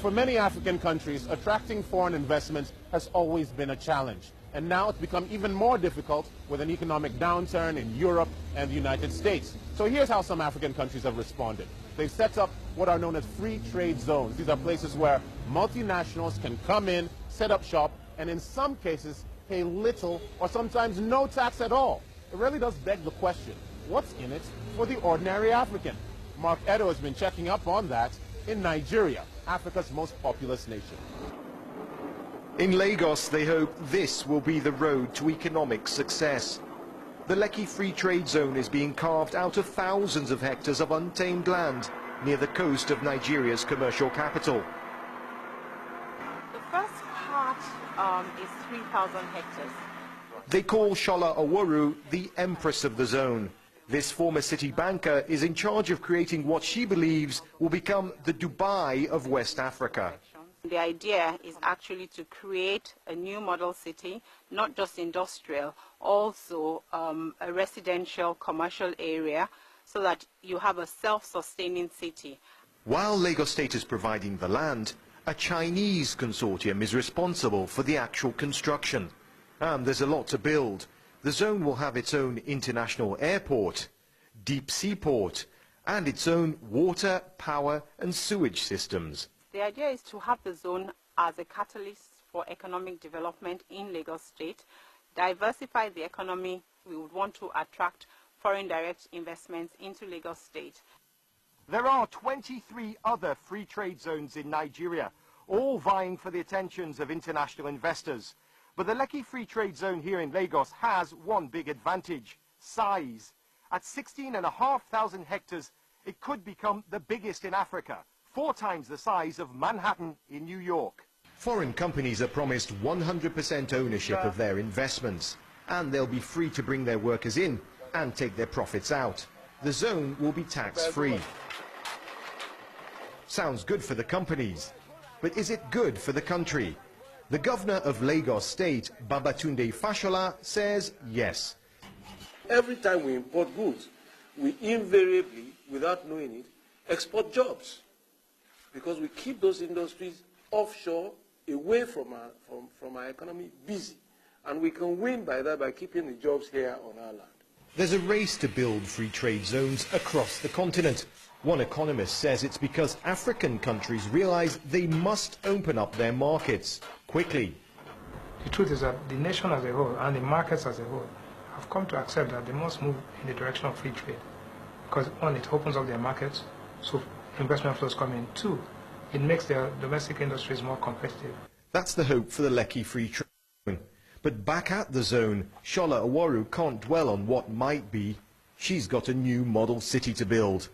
For many African countries, attracting foreign investment has always been a challenge. And now it's become even more difficult with an economic downturn in Europe and the United States. So here's how some African countries have responded. They've set up what are known as free trade zones. These are places where multinationals can come in, set up shop, and in some cases pay little or sometimes no tax at all. It really does beg the question, what's in it for the ordinary African? Mark Edo has been checking up on that in Nigeria, Africa's most populous nation. In Lagos, they hope this will be the road to economic success. The Lekki Free Trade Zone is being carved out of thousands of hectares of untamed land near the coast of Nigeria's commercial capital. The first part is 3,000 hectares. They call Shola Oworu the empress of the zone. This former city banker is in charge of creating what she believes will become the Dubai of West Africa. The idea is actually to create a new model city, not just industrial, also a residential commercial area, so that you have a self-sustaining city. While Lagos State is providing the land, a Chinese consortium is responsible for the actual construction. And there's a lot to build. The zone will have its own international airport, deep sea port, and its own water, power and sewage systems. The idea is to have the zone as a catalyst for economic development in Lagos State, diversify the economy. We would want to attract foreign direct investments into Lagos State. There are 23 other free trade zones in Nigeria, all vying for the attentions of international investors. But the Lekki Free Trade Zone here in Lagos has one big advantage: size. At 16,500 hectares, it could become the biggest in Africa, 4 times the size of Manhattan in New York. Foreign companies are promised 100% ownership of their investments, and they'll be free to bring their workers in and take their profits out. The zone will be tax-free. Sounds good for the companies, but is it good for the country? The governor of Lagos State, Babatunde Fashola, says yes. Every time we import goods, we invariably, without knowing it, export jobs, because we keep those industries offshore, away from our economy, busy. And we can win by that by keeping the jobs here on our land. There's a race to build free trade zones across the continent. One economist says it's because African countries realize they must open up their markets quickly. The truth is that the nation as a whole and the markets as a whole have come to accept that they must move in the direction of free trade. Because one, it opens up their markets, so investment flows come in. Two, it makes their domestic industries more competitive. That's the hope for the Lekki Free Trade Zone. But back at the zone, Shola Oworu can't dwell on what might be. She's got a new model city to build.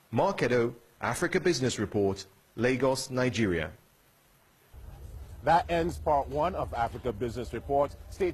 Mark Edo, Africa Business Report, Lagos, Nigeria. That ends part 1 of Africa Business Report. Stay